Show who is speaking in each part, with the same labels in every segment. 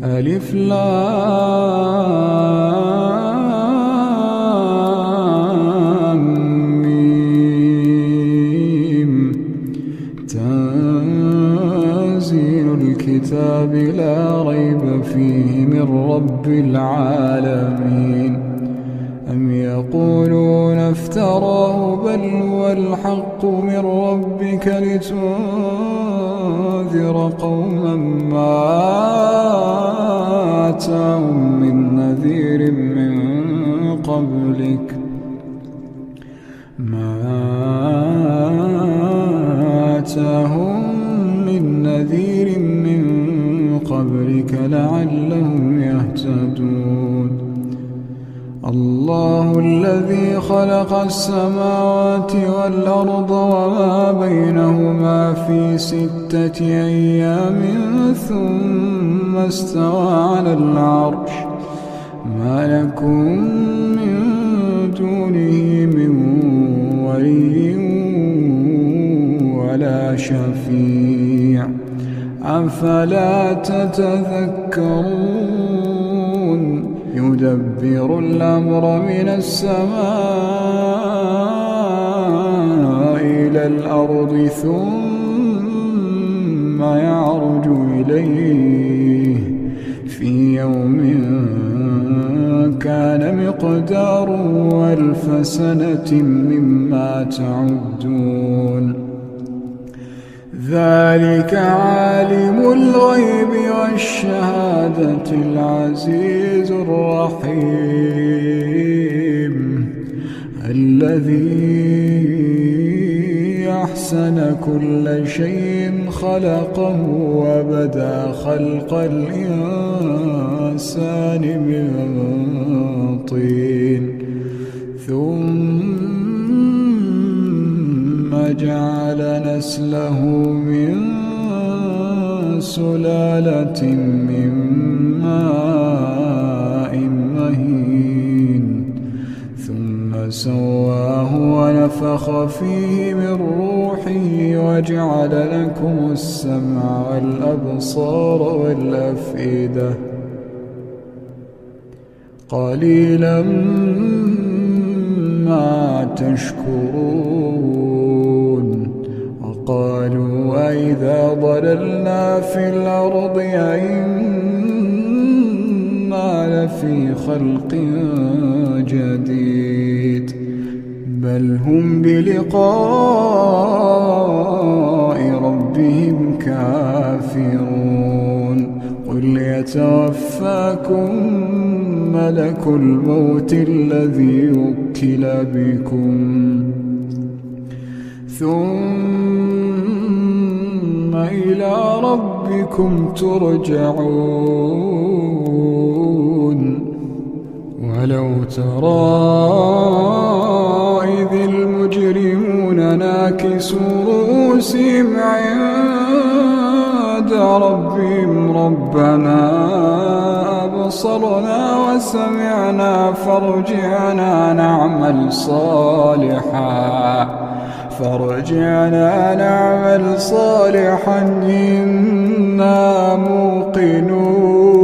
Speaker 1: ألف لام ميم. تنزيل الكتاب لا ريب فيه من رب العالمين. أم يقولون افتراه بل هو الحق من ربك لتنذر قوما ما آتاهم من نذير من قبلك لعلهم يهتدون. الله الذي خلق السماوات والأرض وما بينهما في 6 أيام ثم استوى على العرش. ما لكم من دونه من ولي ولا شفيع أفلا تتذكرون. يدبر الأمر من السماء إلى الأرض ثم يعرج إليه في يوم كان مقداره 1000 سنة مما تعدون. ذلك عالم الغيب والشهادة العزيز الرحيم الذي أحسن كل شيء خلقه وبدأ خلق الإنسان من طين ثم جعل نسله من سلالة من ماء مهين ثم سواه ونفخ فيه من روحه وجعل لكم السمع والأبصار والأفئدة قليلا ما تشكرون. وقالوا أئذا ضللنا في الأرض أئنا لفي خلق جديد بل هم بلقاء ربهم كافرون. قل يتوفاكم ملك الموت الذي وكل بكم ثم إلى ربكم ترجعون. ولو ترى إذ المجرمون ناكسوا رؤوسهم عند ربهم ربنا أبصرنا وسمعنا فارجعنا نعمل صالحا إنا موقنون.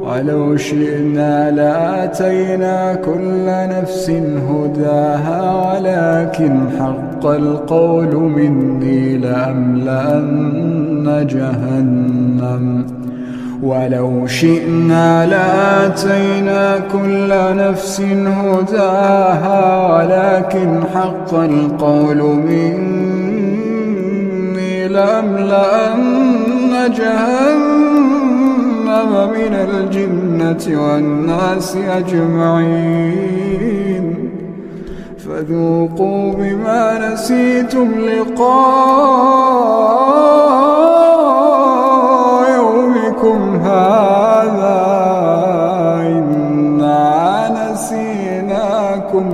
Speaker 1: ولو شئنا لآتينا كل نفس هداها ولكن حق القول مني لأملأن جهنم. ولو شئنا لآتينا كل نفس هداها ولكن حق القول مني لأملأن جهنم من الجنة والناس أجمعين. فذوقوا بما نسيتم لقاء يومكم هذا إنا نسيناكم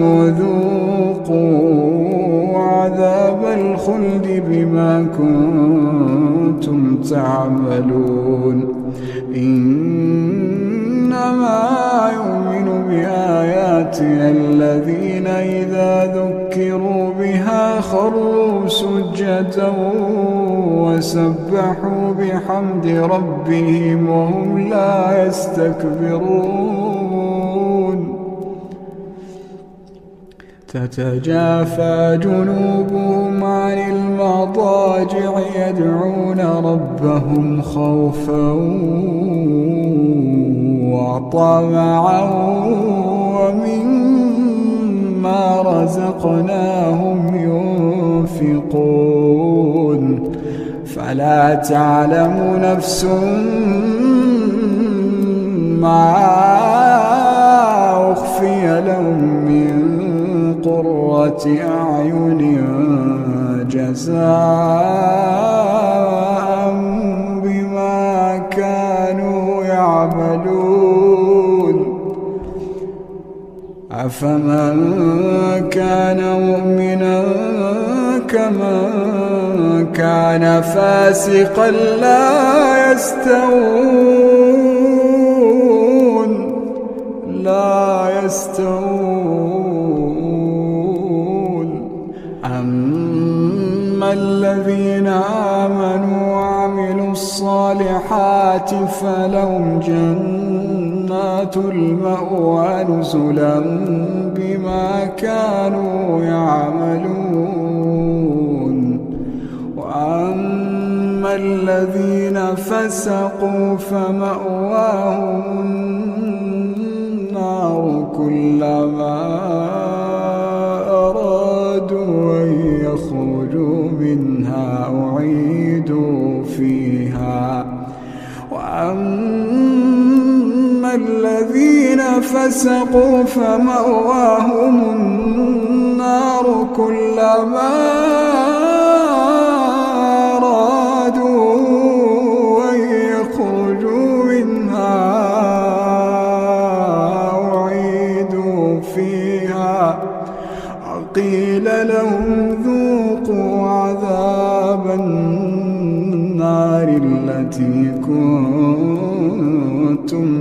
Speaker 1: وذوقوا عذاب الخلد بما كنتم تعملون. إنما يؤمن بآياتنا الذين إذا ذكروا ليذكروا بها خروا سجدا وسبحوا بحمد ربهم وهم لا يستكبرون تتجافى جنوبهم عن المضاجع يدعون ربهم خوفا وطمعا ومما رزقناهم ينفقون فلا تعلم نفس ما أخفي لهم من قرة أعين جزاء بما كانوا يعملون أفمن كان مؤمنا كمن كان فاسقا لا يستوون أما الذين آمنوا وعملوا الصالحات فلهم جنات المأوى نزلا بما كانوا يعملون وأما الذين فسقوا فمأواهم النار كلما أرادوا أن يخرجوا منها أعيدوا فيها وأما الذين فسقوا فمأواهم النار كلما أرادوا أن يخرجوا منها أعيدوا فيها وقيل لهم ذوقوا عذاب النار التي كنتم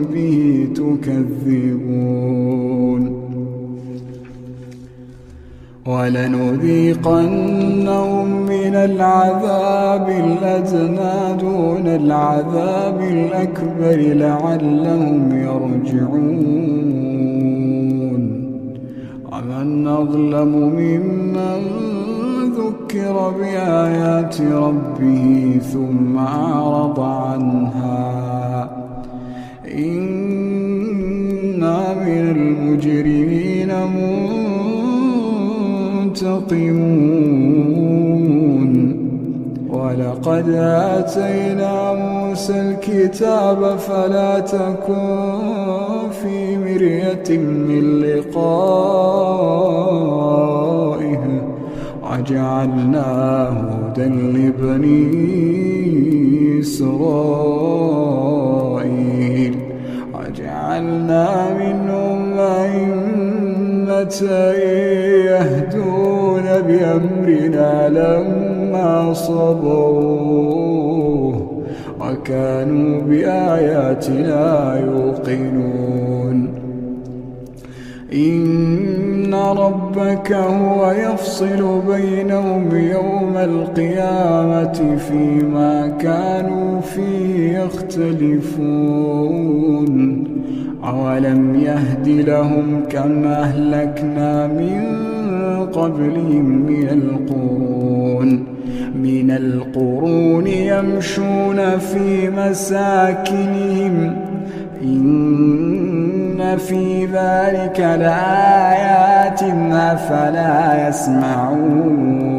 Speaker 1: به تكذبون ولنذيقنهم من العذاب الأدنى دون العذاب الأكبر لعلهم يرجعون ومن أظلم ممن ذكر بآيات ربه ثم أعرض عنها إنا من المجرمين منتقمون ولقد آتينا موسى الكتاب فلا تكن في مرية من لقائه وجعلناه هدى لبني إسرائيل وجعلنا منهم أئمة يهدون بأمرنا لما صبروا وكانوا بآياتنا يوقنون إن ربك هو يفصل بينهم يوم القيامة فيما كانوا فيه يختلفون أولم يهد لهم كم أهلكنا من قبلهم من القرون يمشون في مساكنهم إن في ذلك لآيات أفلا يسمعون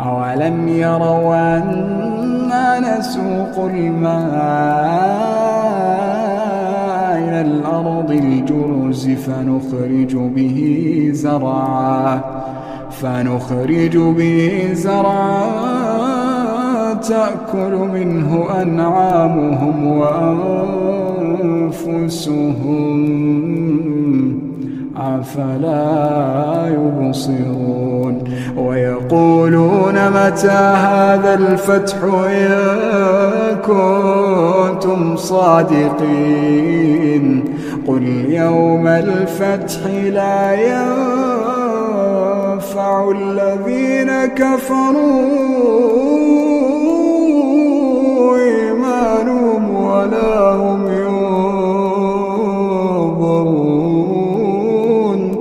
Speaker 1: أولم يروا أنا نسوق الماء إلى الأرض الجرز فنخرج به زرعا تأكل منه أنعامهم وأنفسهم أفلا يبصرون ويقولون متى هذا الفتح إن كنتم صادقين قل يوم الفتح لا ينفع يتبع الذين كفروا إيمانهم ولا هم ينظرون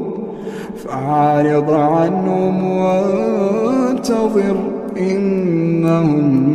Speaker 1: فأعرض عنهم وانتظر إنهم